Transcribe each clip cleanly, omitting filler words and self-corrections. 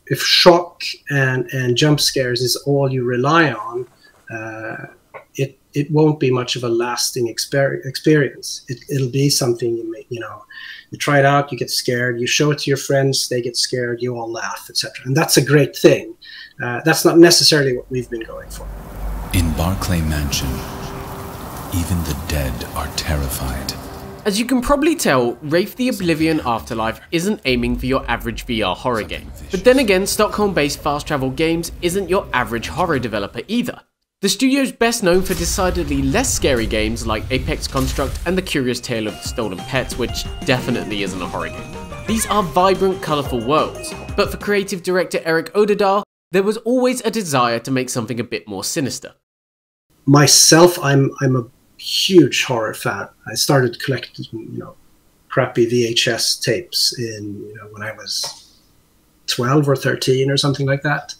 If shock and jump scares is all you rely on, it won't be much of a lasting experience. It'll be something you try it out, you get scared, you show it to your friends, they get scared, you all laugh, etc. And that's a great thing. That's not necessarily what we've been going for. In Barclay Mansion, even the dead are terrified. As you can probably tell, Wraith the Oblivion Afterlife isn't aiming for your average VR horror game. But then again, Stockholm-based Fast Travel Games isn't your average horror developer either. The studio's best known for decidedly less scary games like Apex Construct and The Curious Tale of the Stolen Pets, which definitely isn't a horror game. These are vibrant, colourful worlds, but for creative director Erik Odeldahl, there was always a desire to make something a bit more sinister. Myself, I'm a huge horror fan. I started collecting, crappy VHS tapes when I was 12 or 13 or something like that.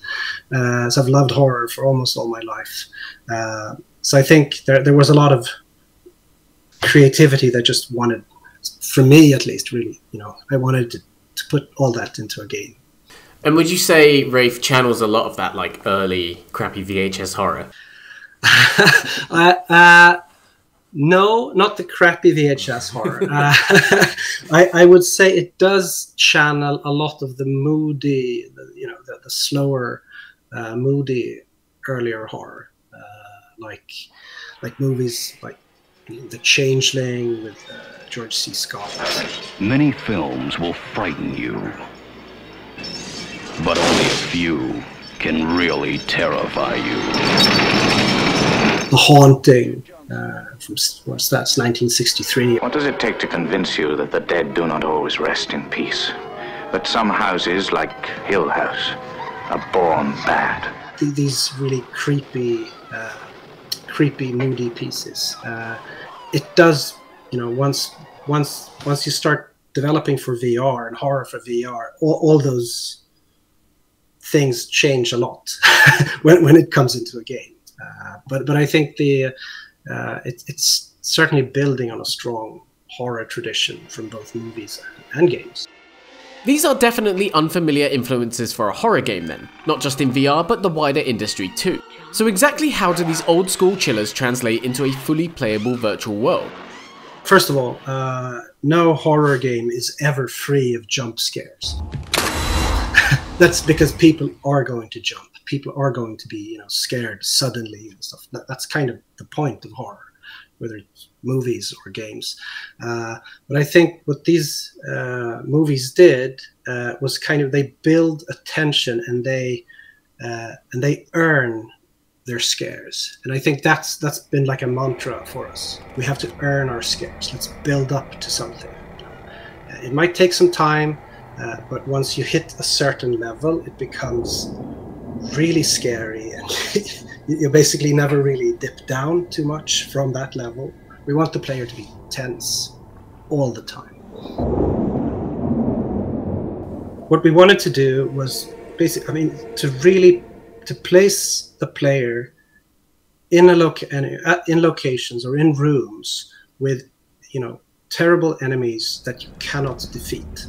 So I've loved horror for almost all my life. So I think there was a lot of creativity that just wanted, for me at least, really, I wanted to put all that into a game. And would you say Wraith channels a lot of that, like, early crappy VHS horror? No, not the crappy VHS horror. I would say it does channel a lot of the moody, the slower, moody earlier horror, like movies like The Changeling with George C. Scott. Many films will frighten you, but only a few can really terrify you. The Haunting. From what's that's 1963. What does it take to convince you that the dead do not always rest in peace? That some houses, like Hill House, are born bad? These really creepy, moody pieces. It does, once you start developing for VR and horror for VR, all those things change a lot when it comes into a game. But I think it's certainly building on a strong horror tradition from both movies and games. These are definitely unfamiliar influences for a horror game then, not just in VR but the wider industry too. So exactly how do these old school chillers translate into a fully playable virtual world? First of all, no horror game is ever free of jump scares. That's because people are going to jump. People are going to be, scared suddenly and stuff. That's kind of the point of horror, whether it's movies or games. But I think what these movies did was they build a tension and they earn their scares. And I think that's been like a mantra for us. We have to earn our scares. Let's build up to something. It might take some time, but once you hit a certain level, it becomes really scary, and you basically never really dip down too much from that level. We want the player to be tense all the time. What we wanted to do was to place the player in in locations or in rooms with terrible enemies that you cannot defeat.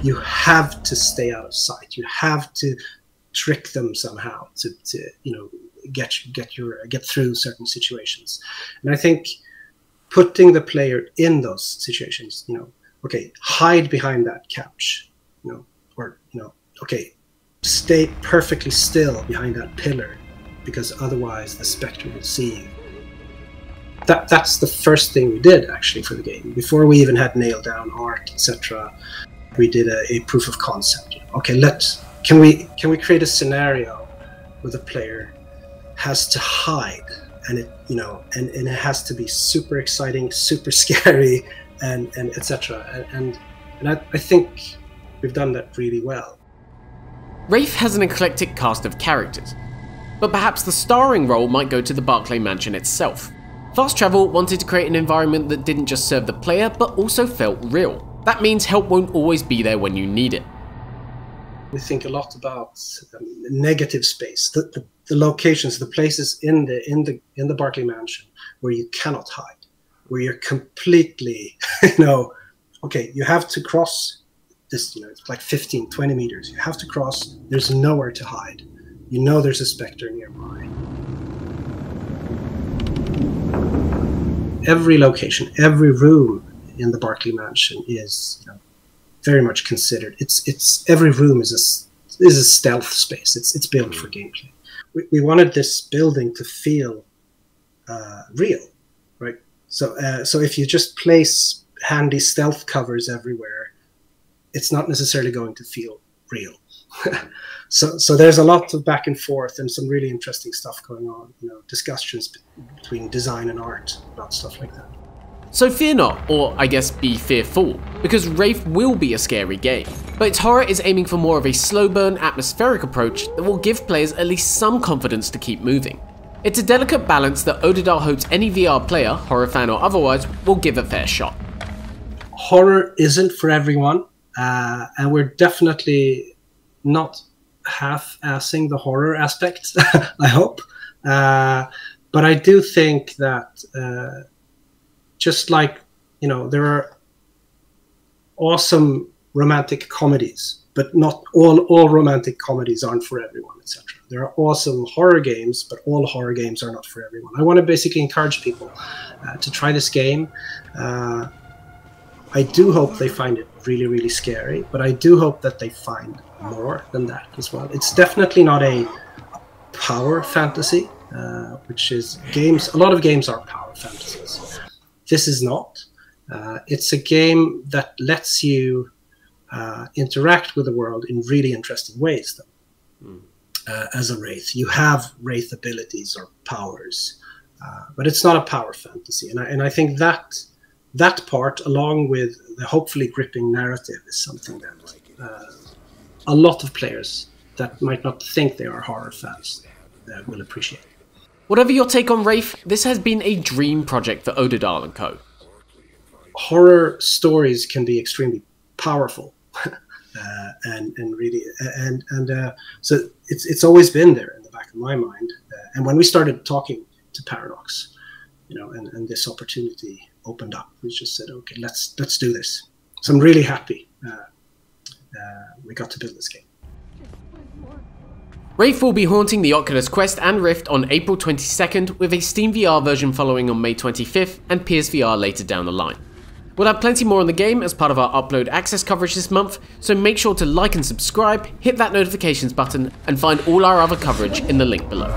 You have to stay out of sight. You have to trick them somehow to get through certain situations. And I think putting the player in those situations, okay, hide behind that couch, okay, stay perfectly still behind that pillar because otherwise the spectre will see you. That's the first thing we did actually for the game before we even had nailed down art, etc. We did a proof of concept. Okay, can we create a scenario where the player has to hide, and it has to be super exciting, super scary, and etc. And I think we've done that really well. Wraith has an eclectic cast of characters, but perhaps the starring role might go to the Barclay Mansion itself. Fast Travel wanted to create an environment that didn't just serve the player, but also felt real. That means help won't always be there when you need it. We think a lot about negative space, the locations, the places in the Barclay Mansion where you cannot hide, where you're completely, okay, you have to cross this, it's like 15, 20 meters. You have to cross. There's nowhere to hide. You know there's a specter nearby. Every location, every room in the Barclay Mansion is very much considered. It's every room is a stealth space. It's built for gameplay. We wanted this building to feel real, right? So if you just place handy stealth covers everywhere, it's not necessarily going to feel real. So there's a lot of back and forth and some really interesting stuff going on. Discussions between design and art about stuff like that. So fear not, or I guess be fearful, because Wraith will be a scary game, but its horror is aiming for more of a slow burn, atmospheric approach that will give players at least some confidence to keep moving. It's a delicate balance that Odeldahl hopes any VR player, horror fan or otherwise, will give a fair shot. Horror isn't for everyone, and we're definitely not half-assing the horror aspect, I hope. But I do think that just like, there are awesome romantic comedies, but not all romantic comedies aren't for everyone, etc. There are awesome horror games, but all horror games are not for everyone. I want to basically encourage people to try this game. I do hope they find it really, really scary, but I do hope that they find more than that as well. It's definitely not a power fantasy, which is games. A lot of games are power fantasies. This is not. It's a game that lets you interact with the world in really interesting ways, though. As a Wraith, you have Wraith abilities or powers, but it's not a power fantasy. And I think that part, along with the hopefully gripping narrative, is something that a lot of players that might not think they are horror fans will appreciate. Whatever your take on Wraith, this has been a dream project for Odeldahl and co. Horror stories can be extremely powerful, and really, so it's always been there in the back of my mind. And when we started talking to Paradox, and this opportunity opened up, we just said, okay, let's do this. So I'm really happy we got to build this game. Wraith will be haunting the Oculus Quest and Rift on April 22nd, with a Steam VR version following on May 25th and PSVR later down the line. We'll have plenty more on the game as part of our Upload Access coverage this month, so make sure to like and subscribe, hit that notifications button, and find all our other coverage in the link below.